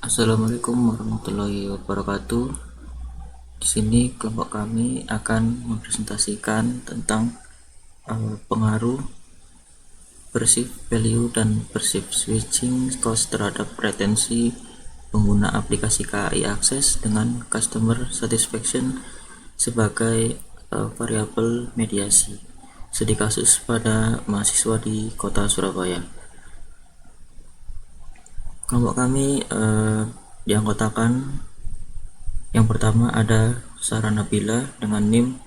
Assalamualaikum warahmatullahi wabarakatuh. Di sini kelompok kami akan mempresentasikan tentang pengaruh perceived value dan perceived switching cost terhadap retensi pengguna aplikasi KAI Access dengan customer satisfaction sebagai variabel mediasi. Studi kasus pada mahasiswa di Kota Surabaya. Kelompok kami dianggotakan. Yang pertama ada Sarah Nabila dengan NIM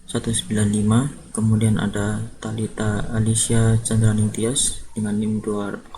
195, kemudian ada Talita Alicia Chandraning Tias dengan NIM 200,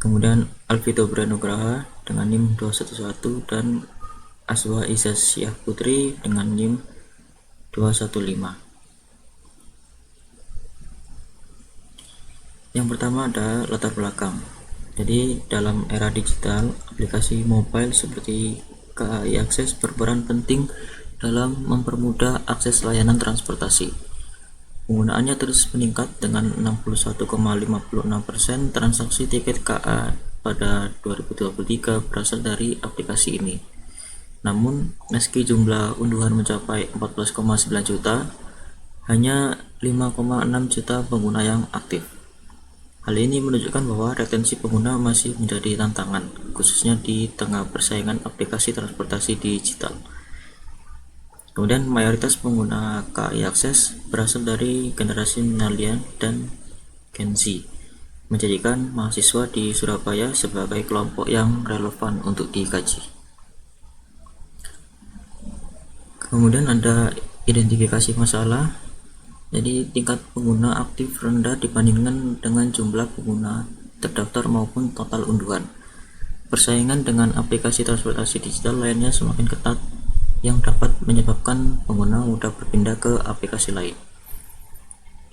kemudian Alvito Branugraha dengan NIM 211, dan Aswa Isasyah Putri dengan NIM 215. Yang pertama ada latar belakang. Jadi dalam era digital, aplikasi mobile seperti KAI Access berperan penting dalam mempermudah akses layanan transportasi. Penggunaannya terus meningkat dengan 61,56% transaksi tiket KA pada 2023 berasal dari aplikasi ini. Namun, meski jumlah unduhan mencapai 14,9 juta, hanya 5,6 juta pengguna yang aktif. Hal ini menunjukkan bahwa retensi pengguna masih menjadi tantangan, khususnya di tengah persaingan aplikasi transportasi digital. Kemudian mayoritas pengguna KAI Access berasal dari generasi milenial dan Gen Z, menjadikan mahasiswa di Surabaya sebagai kelompok yang relevan untuk dikaji. Kemudian ada identifikasi masalah. Jadi tingkat pengguna aktif rendah dibandingkan dengan jumlah pengguna terdaftar maupun total unduhan. Persaingan dengan aplikasi transportasi digital lainnya semakin ketat, yang dapat menyebabkan pengguna mudah berpindah ke aplikasi lain.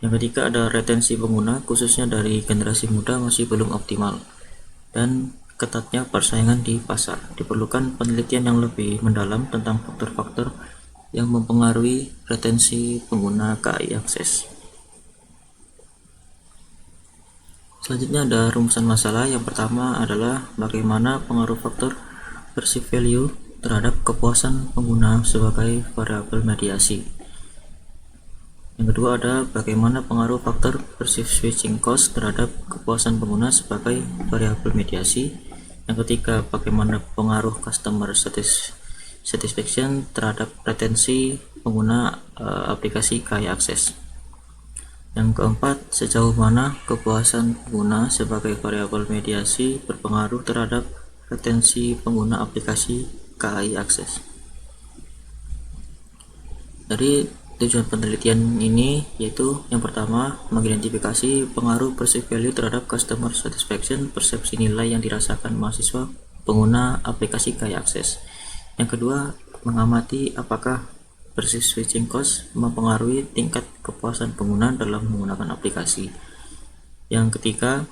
Yang ketiga ada retensi pengguna, khususnya dari generasi muda masih belum optimal, dan ketatnya persaingan di pasar. Diperlukan penelitian yang lebih mendalam tentang faktor-faktor yang mempengaruhi retensi pengguna KAI Access. Selanjutnya ada rumusan masalah. Yang pertama adalah bagaimana pengaruh faktor perceived value terhadap kepuasan pengguna sebagai variabel mediasi. Yang kedua ada bagaimana pengaruh faktor perceived switching cost terhadap kepuasan pengguna sebagai variabel mediasi. Yang ketiga, bagaimana pengaruh customer satisfaction terhadap retensi pengguna aplikasi KAI Access. Yang keempat, sejauh mana kepuasan pengguna sebagai variabel mediasi berpengaruh terhadap retensi pengguna aplikasi KAI Access. Dari tujuan penelitian ini yaitu yang pertama, mengidentifikasi pengaruh perceived value terhadap customer satisfaction, persepsi nilai yang dirasakan mahasiswa pengguna aplikasi KAI Access. Yang kedua, mengamati apakah perceived switching cost mempengaruhi tingkat kepuasan pengguna dalam menggunakan aplikasi. Yang ketiga,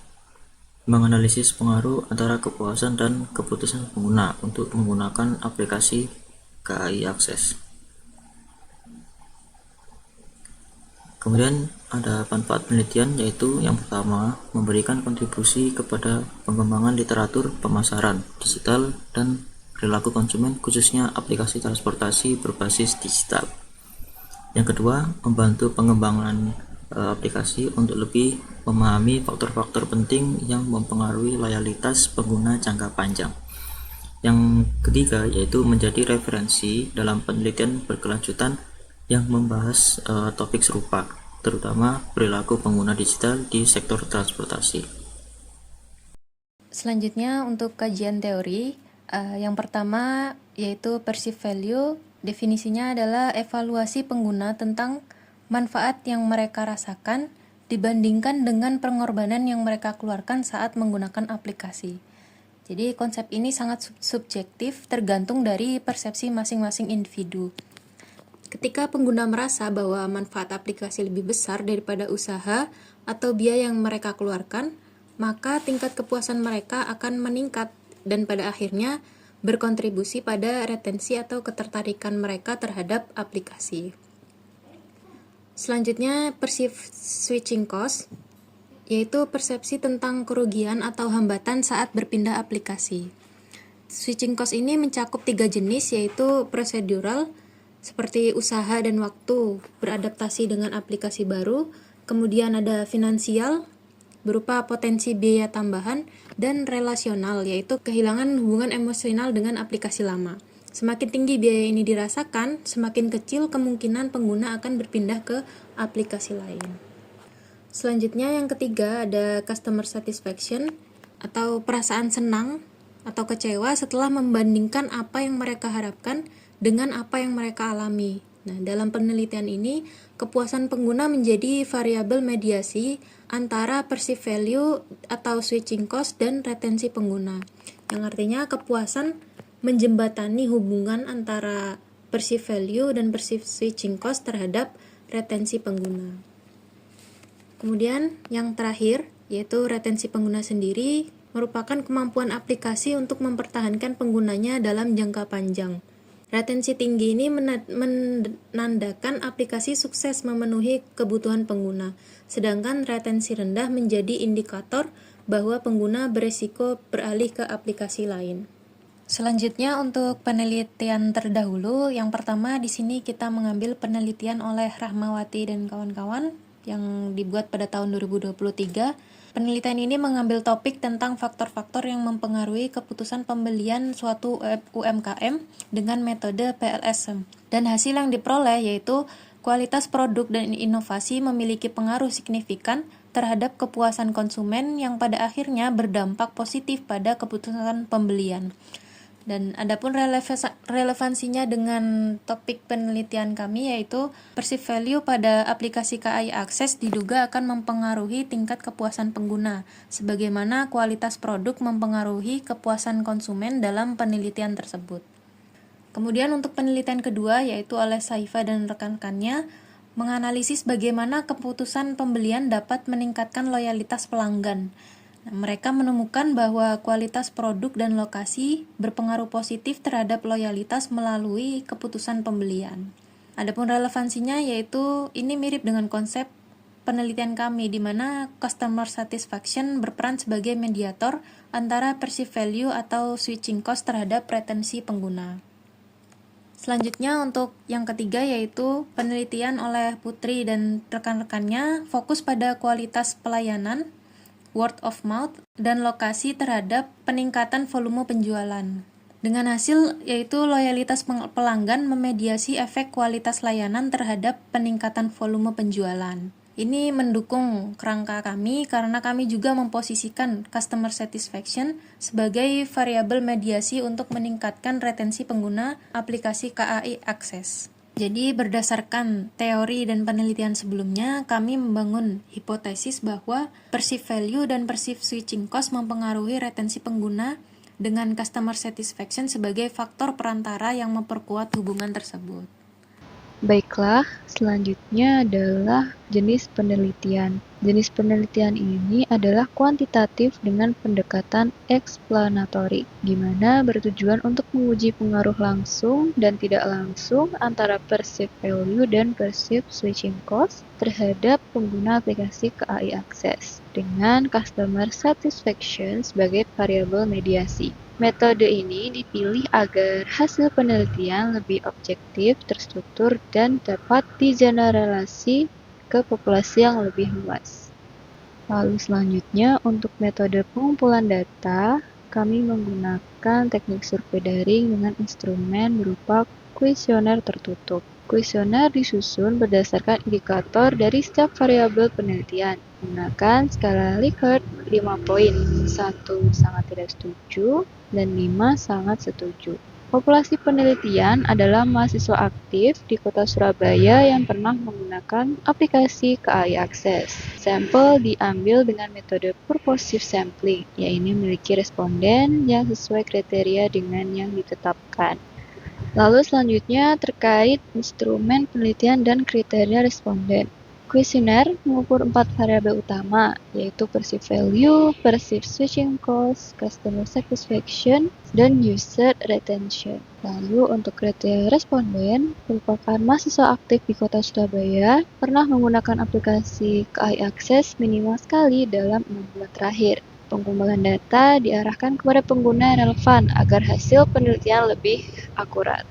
menganalisis pengaruh antara kepuasan dan keputusan pengguna untuk menggunakan aplikasi KAI Access. Kemudian ada manfaat penelitian, yaitu yang pertama, memberikan kontribusi kepada pengembangan literatur pemasaran digital dan perilaku konsumen, khususnya aplikasi transportasi berbasis digital. Yang kedua, membantu pengembangan aplikasi untuk lebih memahami faktor-faktor penting yang mempengaruhi loyalitas pengguna jangka panjang. Yang ketiga, yaitu menjadi referensi dalam penelitian berkelanjutan yang membahas topik serupa, terutama perilaku pengguna digital di sektor transportasi. Selanjutnya untuk kajian teori, yang pertama yaitu perceived value. Definisinya adalah evaluasi pengguna tentang manfaat yang mereka rasakan dibandingkan dengan pengorbanan yang mereka keluarkan saat menggunakan aplikasi. Jadi konsep ini sangat subjektif, tergantung dari persepsi masing-masing individu. Ketika pengguna merasa bahwa manfaat aplikasi lebih besar daripada usaha atau biaya yang mereka keluarkan, maka tingkat kepuasan mereka akan meningkat dan pada akhirnya berkontribusi pada retensi atau ketertarikan mereka terhadap aplikasi. Selanjutnya, perceived switching cost, yaitu persepsi tentang kerugian atau hambatan saat berpindah aplikasi. Switching cost ini mencakup 3 jenis, yaitu prosedural, seperti usaha dan waktu beradaptasi dengan aplikasi baru, kemudian ada finansial, berupa potensi biaya tambahan, dan relasional, yaitu kehilangan hubungan emosional dengan aplikasi lama. Semakin tinggi biaya ini dirasakan, semakin kecil kemungkinan pengguna akan berpindah ke aplikasi lain. Selanjutnya yang ketiga ada customer satisfaction atau perasaan senang atau kecewa setelah membandingkan apa yang mereka harapkan dengan apa yang mereka alami. Nah, dalam penelitian ini, kepuasan pengguna menjadi variabel mediasi antara perceived value atau switching cost dan retensi pengguna. Yang artinya kepuasan menjembatani hubungan antara perceived value dan perceived switching cost terhadap retensi pengguna. Kemudian yang terakhir, yaitu retensi pengguna sendiri, merupakan kemampuan aplikasi untuk mempertahankan penggunanya dalam jangka panjang. Retensi tinggi ini menandakan aplikasi sukses memenuhi kebutuhan pengguna, sedangkan retensi rendah menjadi indikator bahwa pengguna beresiko beralih ke aplikasi lain. Selanjutnya untuk penelitian terdahulu, yang pertama di sini kita mengambil penelitian oleh Rahmawati dan kawan-kawan yang dibuat pada tahun 2023. Penelitian ini mengambil topik tentang faktor-faktor yang mempengaruhi keputusan pembelian suatu UMKM dengan metode PLSM. Dan hasil yang diperoleh yaitu kualitas produk dan inovasi memiliki pengaruh signifikan terhadap kepuasan konsumen yang pada akhirnya berdampak positif pada keputusan pembelian. Dan adapun relevansinya dengan topik penelitian kami yaitu perceived value pada aplikasi KAI Akses diduga akan mempengaruhi tingkat kepuasan pengguna, sebagaimana kualitas produk mempengaruhi kepuasan konsumen dalam penelitian tersebut. Kemudian untuk penelitian kedua yaitu oleh Saifa dan rekan-rekannya menganalisis bagaimana keputusan pembelian dapat meningkatkan loyalitas pelanggan. Mereka menemukan bahwa kualitas produk dan lokasi berpengaruh positif terhadap loyalitas melalui keputusan pembelian. Adapun relevansinya yaitu ini mirip dengan konsep penelitian kami di mana customer satisfaction berperan sebagai mediator antara perceived value atau switching cost terhadap retensi pengguna. Selanjutnya untuk yang ketiga yaitu penelitian oleh Putri dan rekan-rekannya fokus pada kualitas pelayanan, word of mouth, dan lokasi terhadap peningkatan volume penjualan. Dengan hasil yaitu loyalitas pelanggan memediasi efek kualitas layanan terhadap peningkatan volume penjualan. Ini mendukung kerangka kami karena kami juga memposisikan customer satisfaction sebagai variabel mediasi untuk meningkatkan retensi pengguna aplikasi KAI Akses. Jadi berdasarkan teori dan penelitian sebelumnya, kami membangun hipotesis bahwa perceived value dan perceived switching cost mempengaruhi retensi pengguna dengan customer satisfaction sebagai faktor perantara yang memperkuat hubungan tersebut. Baiklah, selanjutnya adalah jenis penelitian. Jenis penelitian ini adalah kuantitatif dengan pendekatan explanatory, di mana bertujuan untuk menguji pengaruh langsung dan tidak langsung antara perceived value dan perceived switching cost terhadap pengguna aplikasi KAI Akses, dengan customer satisfaction sebagai variabel mediasi. Metode ini dipilih agar hasil penelitian lebih objektif, terstruktur, dan dapat digeneralisasi ke populasi yang lebih luas. Lalu selanjutnya, untuk metode pengumpulan data, kami menggunakan teknik survei daring dengan instrumen berupa kuesioner tertutup. Kuesioner disusun berdasarkan indikator dari setiap variabel penelitian, menggunakan skala Likert 5 poin, 1 sangat tidak setuju, dan 5 sangat setuju. Populasi penelitian adalah mahasiswa aktif di kota Surabaya yang pernah menggunakan aplikasi KAI Akses. Sampel diambil dengan metode purposive sampling, yaitu memiliki responden yang sesuai kriteria dengan yang ditetapkan. Lalu selanjutnya terkait instrumen penelitian dan kriteria responden. Kuesioner mengukur 4 variabel utama, yaitu perceived value, perceived switching cost, customer satisfaction, dan user retention. Lalu untuk kriteria responden, merupakan mahasiswa aktif di Kota Surabaya, pernah menggunakan aplikasi KAI Akses minimal sekali dalam 6 bulan terakhir. Pengumpulan data diarahkan kepada pengguna relevan agar hasil penelitian lebih akurat.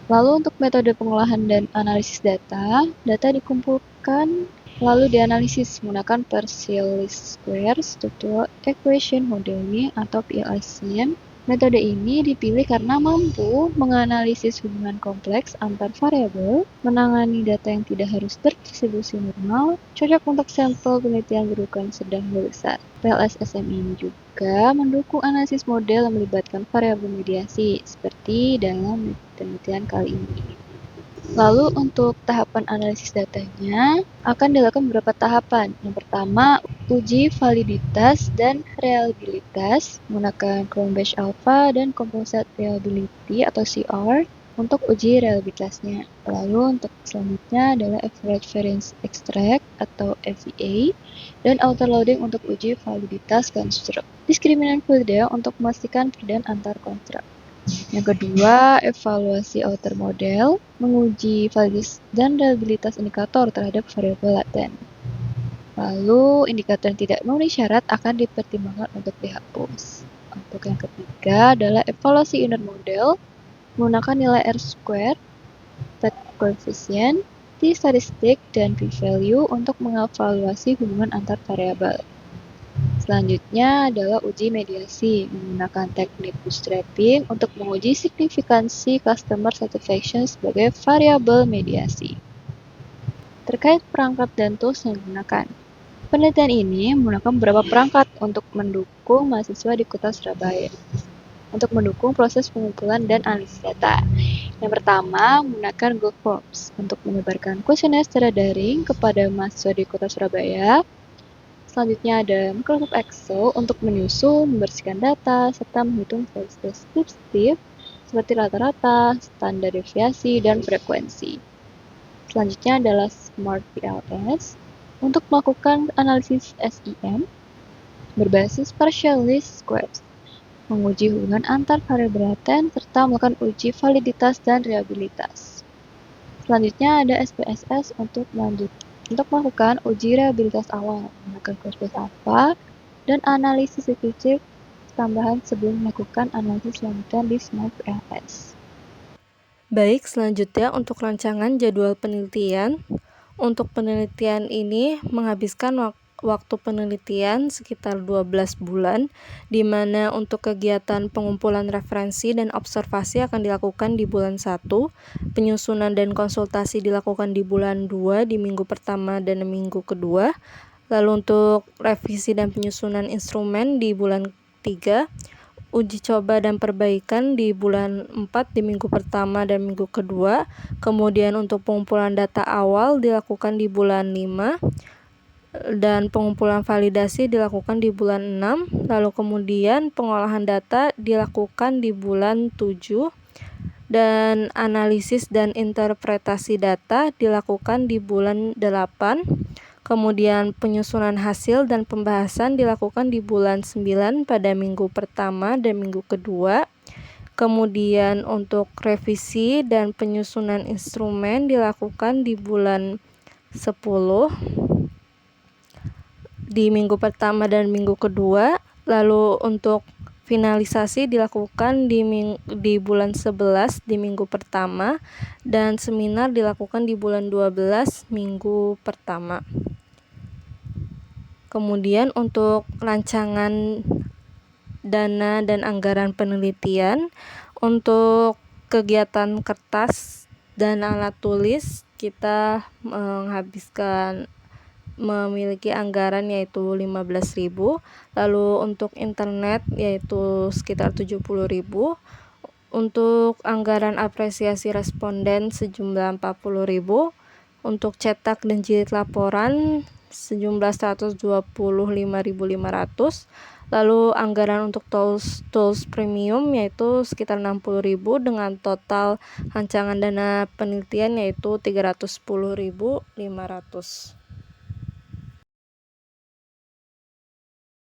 Lalu untuk metode pengolahan dan analisis data dikumpulkan lalu dianalisis menggunakan partial least square structural equation modeling atau PLSCM. Metode ini dipilih karena mampu menganalisis hubungan kompleks antar variabel, menangani data yang tidak harus terdistribusi normal, cocok untuk sampel penelitian berukuran sedang hingga besar. PLSSM ini juga mendukung analisis model yang melibatkan variabel mediasi, seperti dalam penelitian kali ini. Lalu untuk tahapan analisis datanya akan dilakukan beberapa tahapan. Yang pertama, uji validitas dan reliabilitas menggunakan Chrome-based Alpha dan Composite Reliability atau CR untuk uji reliabilitasnya. Lalu untuk selanjutnya adalah Average Variance Extract atau FVA dan outer loading untuk uji validitas konstruk. Discriminant validate untuk memastikan perbedaan antar konstruk. Yang kedua, evaluasi outer model, menguji validitas dan reliabilitas indikator terhadap variabel laten. Lalu, indikator yang tidak memenuhi syarat akan dipertimbangkan untuk dihapus. Untuk yang ketiga adalah evaluasi inner model, menggunakan nilai R-square, coefficient, t-statistik, dan p-value untuk mengevaluasi hubungan antar variabel. Selanjutnya adalah uji mediasi menggunakan teknik bootstrapping untuk menguji signifikansi customer satisfaction sebagai variabel mediasi. Terkait perangkat dan tools yang digunakan. Penelitian ini menggunakan beberapa perangkat untuk mendukung mahasiswa di Kota Surabaya untuk mendukung proses pengumpulan dan analisis data. Yang pertama, menggunakan Google Forms untuk menyebarkan kuesioner secara daring kepada mahasiswa di Kota Surabaya. Selanjutnya ada Microsoft Excel untuk menyusun, membersihkan data, serta menghitung values deskriptif seperti rata-rata, standar deviasi, dan frekuensi. Selanjutnya adalah Smart PLS untuk melakukan analisis SEM berbasis partial least squares, menguji hubungan antar variabel laten, serta melakukan uji validitas dan reliabilitas. Selanjutnya ada SPSS untuk melakukan uji reliabilitas awal, menggunakan Chrome-based Alpha, dan analisis deskriptif tambahan sebelum melakukan analisis lanjutan di Smart PLS. Baik, selanjutnya untuk rancangan jadwal penelitian. Untuk penelitian ini menghabiskan waktu penelitian sekitar 12 bulan, di mana untuk kegiatan pengumpulan referensi dan observasi akan dilakukan di bulan 1, penyusunan dan konsultasi dilakukan di bulan 2 di minggu pertama dan minggu kedua, lalu untuk revisi dan penyusunan instrumen di bulan 3, uji coba dan perbaikan di bulan 4 di minggu pertama dan minggu kedua, kemudian untuk pengumpulan data awal dilakukan di bulan 5, dan pengumpulan validasi dilakukan di bulan 6, lalu kemudian pengolahan data dilakukan di bulan 7, dan analisis dan interpretasi data dilakukan di bulan 8, kemudian penyusunan hasil dan pembahasan dilakukan di bulan 9 pada minggu pertama dan minggu kedua, kemudian untuk revisi dan penyusunan instrumen dilakukan di bulan 10 di minggu pertama dan minggu kedua, lalu untuk finalisasi dilakukan di bulan 11 di minggu pertama, dan seminar dilakukan di bulan 12 minggu pertama. Kemudian untuk rancangan dana dan anggaran penelitian, untuk kegiatan kertas dan alat tulis kita memiliki anggaran yaitu 15.000, lalu untuk internet yaitu sekitar 70.000, untuk anggaran apresiasi responden sejumlah 40.000, untuk cetak dan jilid laporan sejumlah 125.500, Lalu anggaran untuk tools premium yaitu sekitar 60.000 dengan total rancangan dana penelitian yaitu 310.500.